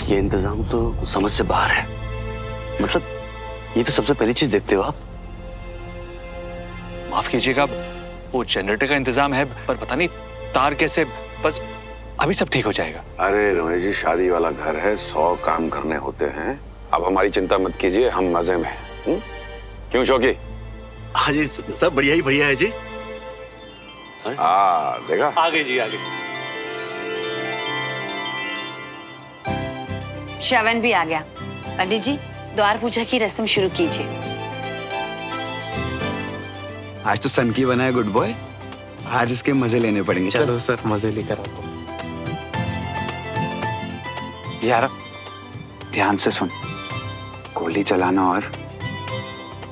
ये इंतजाम तो समझ से बाहर है। मतलब ये तो सबसे पहली चीज देखते हो आप। माफ कीजिएगा, वो जनरेटर का इंतजाम है, पर पता नहीं तार कैसे। बस अभी सब ठीक हो जाएगा। अरे रमेश जी, शादी वाला घर है, 100 काम करने होते हैं। अब हमारी चिंता मत कीजिए, हम मजे में हैं। क्यों शौकी? हाँ जी, सब बढ़िया है जी। देखा? आगे जी आगे। श्रवण भी आ गया। पंडित जी, द्वार पूजा की रस्म शुरू कीजिए। आज तो सन की बना है गुड बॉय, आज इसके मजे लेने पड़ेंगे। चलो सर, मजे लेकर आओ। यार ध्यान से सुन, गोली चलाना और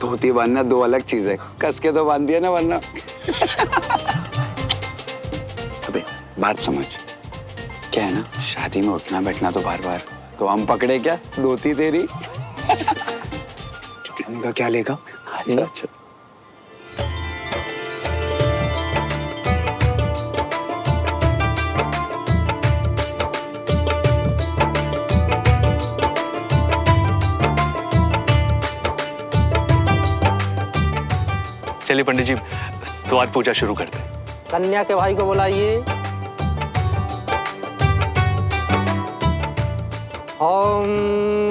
धोती बांधना दो अलग चीज है। कस के तो बांध दिया ना, वरना अबे बात समझ, क्या है ना, शादी में उठना बैठना तो बार बार, तो हम पकड़े क्या धोती तेरी। चुटने का क्या लेगा? अच्छा चलिए पंडित जी, द्वार पूजा शुरू करते हैं। कन्या के भाई को बुलाइए। ओम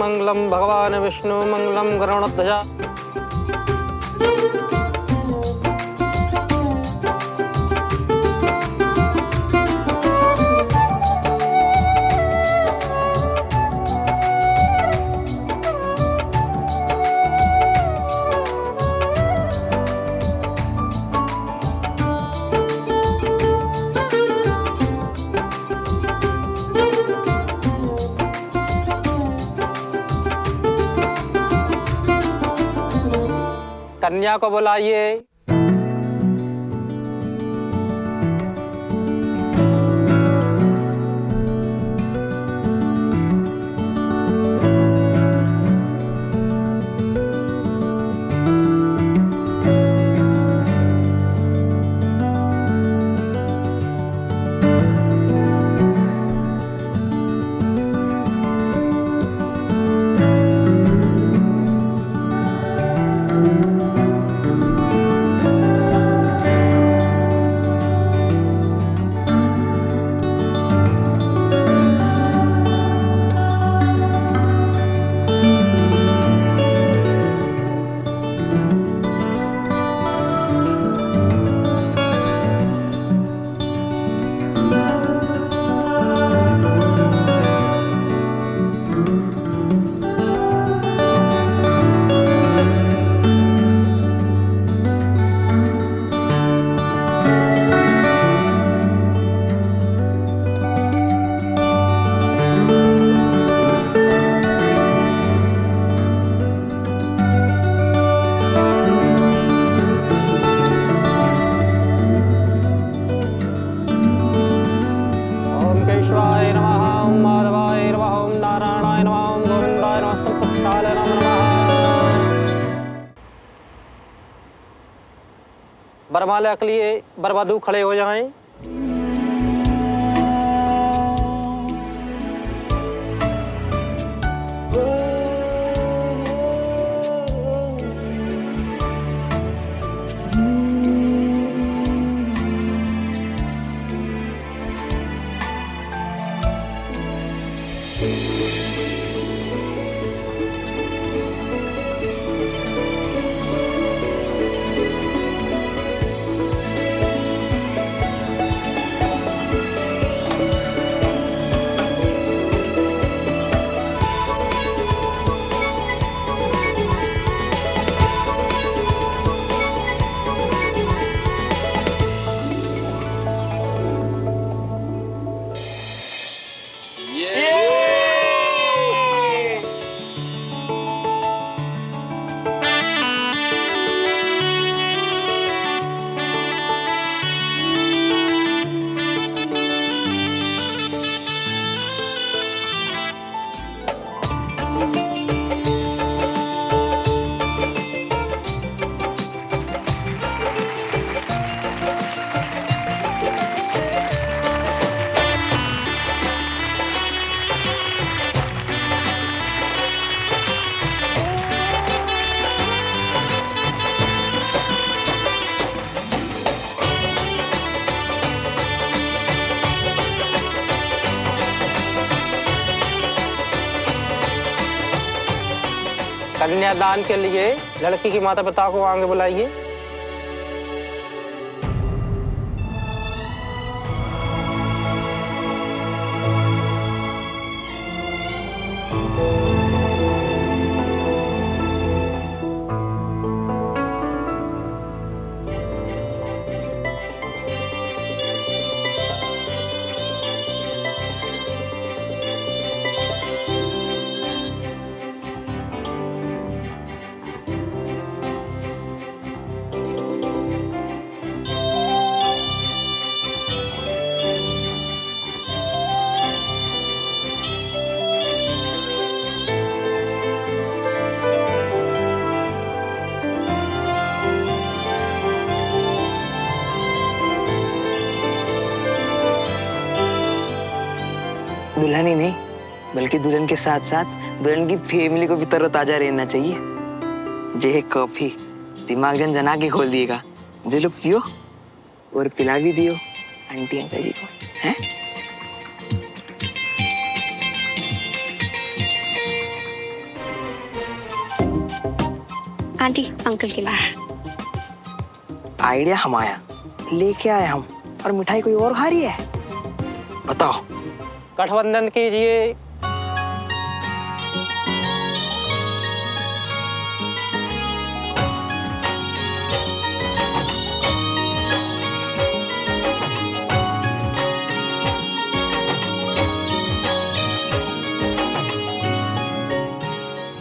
मंगलम भगवान विष्णु मंगलम गरुड़ध्वजा। कन्या को बुलाइए। बरमाला के लिए बरबधू खड़े हो जाएं। कन्यादान के लिए लड़की की माता पिता को आगे बुलाइए। दुल्हन ही नहीं बल्कि दुल्हन के साथ साथ दुल्हन की फैमिली को भी तरोताजा रहना चाहिए। जे कॉफी दिमाग जना के खोल दिएगा। जे लोग पियो और पिला भी दियो आंटी अंकल जी को, हैं? आंटी अंकल के लिए आइडिया हम आया लेके आए हम, और मिठाई कोई और खा रही है? बताओ। गठबंधन कीजिए।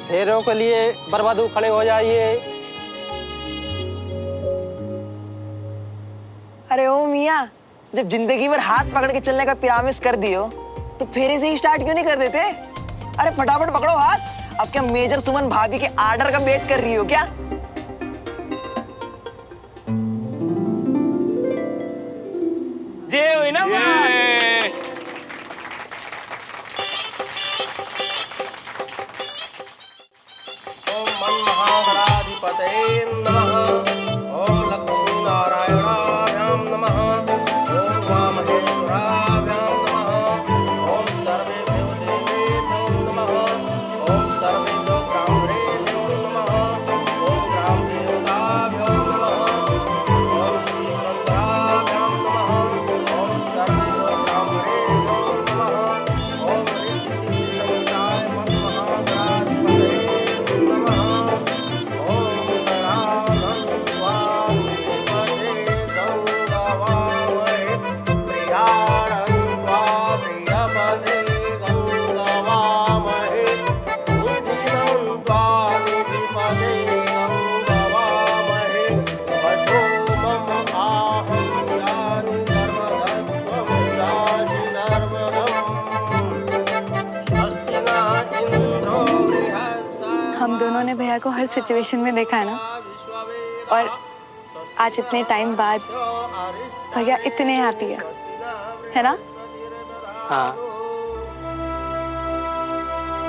फेरों के लिए बर्बादू खड़े हो जाइए। अरे ओ मियाँ, जब जिंदगी भर हाथ पकड़ के चलने का प्रॉमिस कर दियो तो फेरे से ही स्टार्ट क्यों नहीं कर देते? अरे फटाफट पकड़ो हाथ। अब क्या मेजर सुमन भाभी के आर्डर का वेट कर रही हो क्या? जय हुई ना ओम मनमहागणाधिपतये नमः। ओम लक्ष्मीनारायणाभ्यां नमः। ओम वामहेश्वराभ्यां नमः। ओम सर्वेभ्यो देवेभ्यो नमः। ओम सर्वेभ्यो ब्राह्मणेभ्यो नमः। ओम ग्रामदेवताभ्यो नमः। ओम श्रीमन्दिराभ्यां नमः। ओम सर्वेभ्यो ब्राह्मणेभ्यो नमः। ओम ऋषिसंहिताय मनमहागणाधिपतये नमः। हम दोनों ने भैया को हर सिचुएशन में देखा है ना, और आज इतने टाइम बाद भैया इतने हैप्पी है ना? हाँ,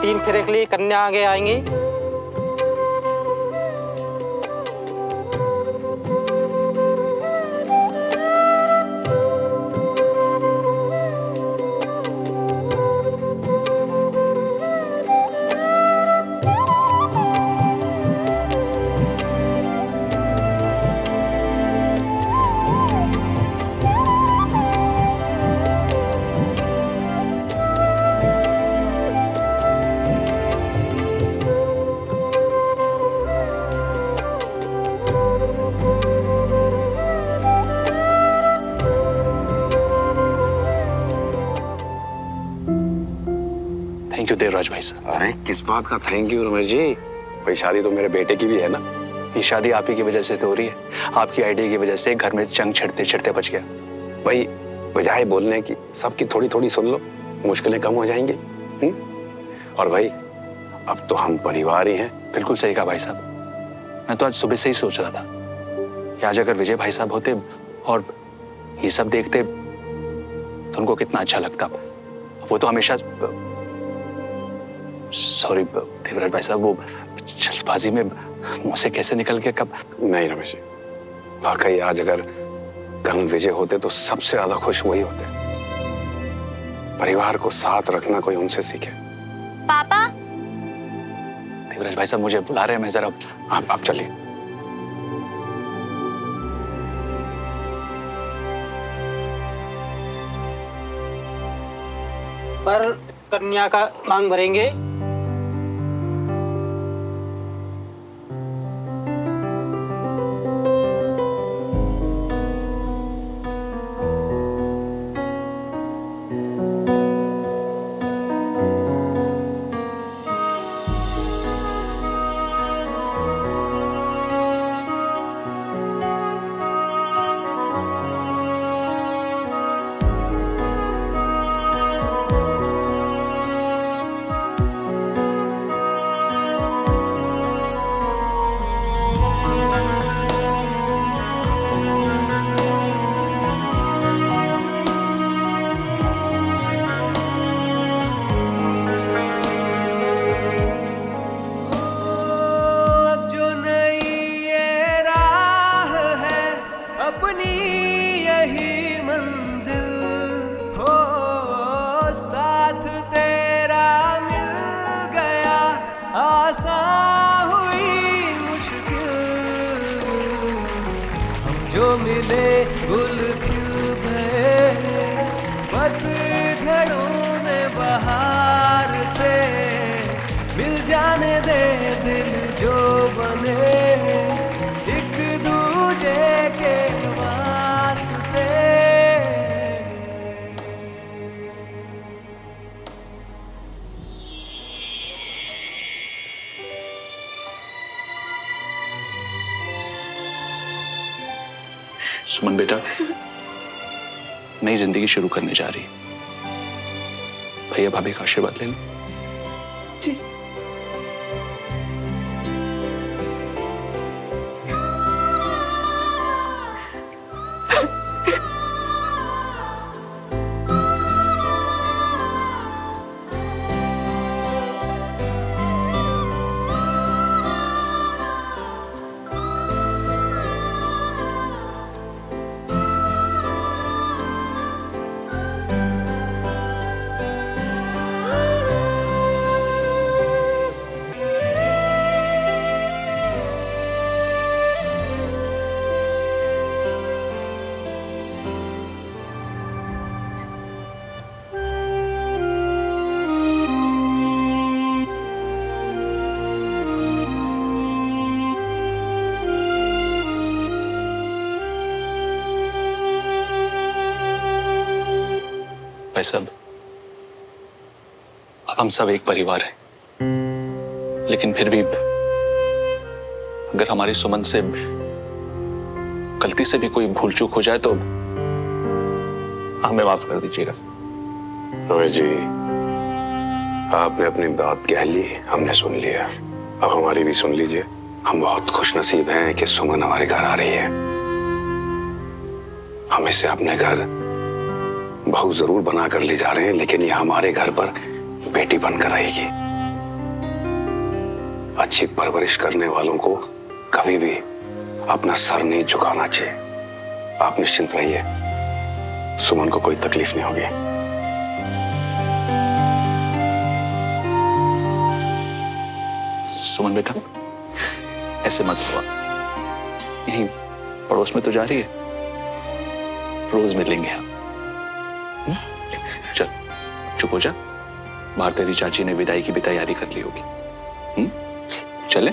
3 फेरे के लिए कन्या आगे आएंगी। थैंक यू देवराज भाई साहब। अरे किस बात का थैंक यू रमेश जी, भाई शादी तो मेरे बेटे की भी है ना। ये शादी आप ही की वजह से तो हो रही है। आपकी आइडिया की वजह से घर में जंग छिड़ते छिड़ते बच गया। भाई बजाय बोलने की सबकी थोड़ी थोड़ी सुन लो, मुश्किलें कम हो जाएंगी। और भाई अब तो हम परिवार ही हैं। बिल्कुल सही कहा भाई साहब। मैं तो आज सुबह से ही सोच रहा था कि आज अगर विजय भाई साहब होते और ये सब देखते तो उनको कितना अच्छा लगता। वो तो हमेशा, सॉरी देवराज भाई साहब, वो जल्दबाजी में मुंह से कैसे निकल गया कब। नहीं रमेश जी, वाकई आज अगर कर्नल विजय होते तो सबसे ज्यादा खुश वही होते। परिवार को साथ रखना कोई उनसे सीखे। पापा। देवराज भाई साहब मुझे बुला रहे हैं, मैं जरा। आप चलिए। पर कन्या का मांग भरेंगे। जो मिले गुल खिल गए पतझड़ों में बहार से, मिल जाने दे दिल जो बने एक दूजे के वास्ते। सुमन बेटा, नई जिंदगी शुरू करने जा रही, भैया भाभी का आशीर्वाद ले लो। भाई साहब, अब हम सब एक परिवार हैं, लेकिन फिर भी अगर हमारी सुमन से गलती से भी कोई भूल चूक हो जाए तो हमें माफ कर दीजिएगा। रोहित जी, आपने अपनी बात कह ली, हमने सुन लिया, अब हमारी भी सुन लीजिए। हम बहुत खुशनसीब हैं कि सुमन हमारे घर आ रही है। हम इसे अपने घर बहू जरूर बना कर ले जा रहे हैं, लेकिन ये हमारे घर पर बेटी बनकर रहेगी। अच्छी परवरिश करने वालों को कभी भी अपना सर नहीं झुकाना चाहिए। आप निश्चिंत रहिए, सुमन को कोई तकलीफ नहीं होगी। सुमन बेटा, ऐसे मत हुआ, यहीं पड़ोस में तो जा रही है, रोज मिलेंगे हम। चल चुप हो जा, बाहर तेरी चाची ने विदाई की भी तैयारी कर ली होगी। चले।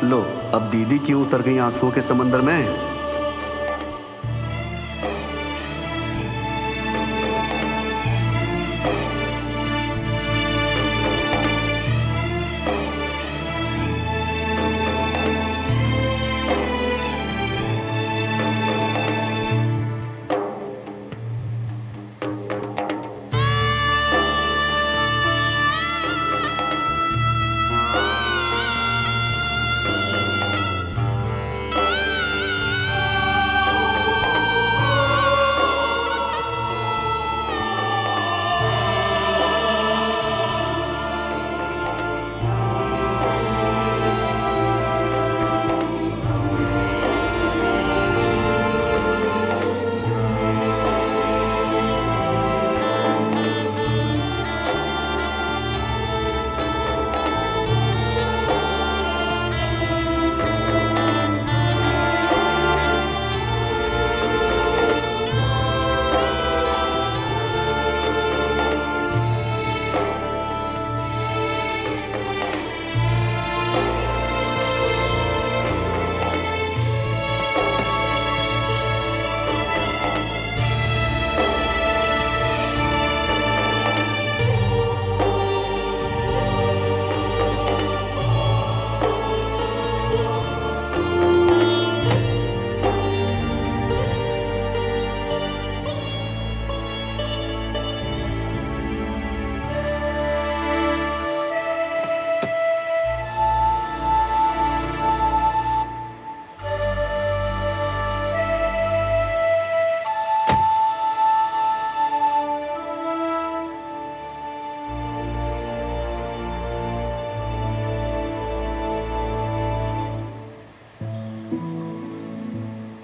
लो, अब दीदी क्यों उतर गई आंसुओं के समंदर में?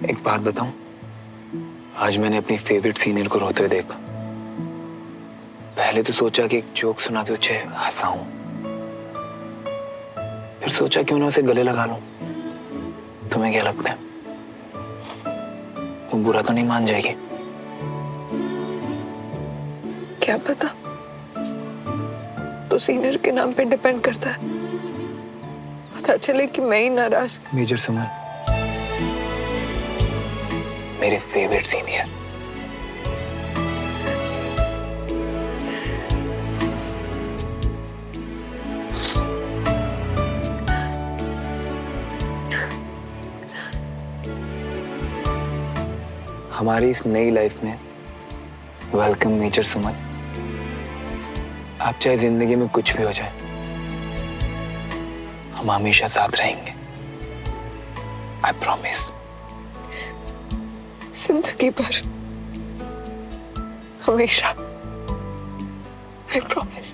एक बात बताऊं, आज मैंने अपनी फेवरेट सीनियर को रोते हुए देखा। पहले तो सोचा कि एक जोक सुना के उसे हंसाऊं, फिर सोचा क्यों ना उसे गले लगा लूं। तुम्हें क्या लगता है, तुम बुरा तो नहीं मान जाएगी? क्या पता, तो सीनियर के नाम पे डिपेंड करता है। पता चले कि मैं ही नाराज। मेजर सुमन, मेरे फेवरेट सीनियर। हमारी इस नई लाइफ में वेलकम मेजर सुमन। आप चाहे जिंदगी में कुछ भी हो जाए, हम हमेशा साथ रहेंगे। I promise. जिंदगी भर, हमेशा। I promise.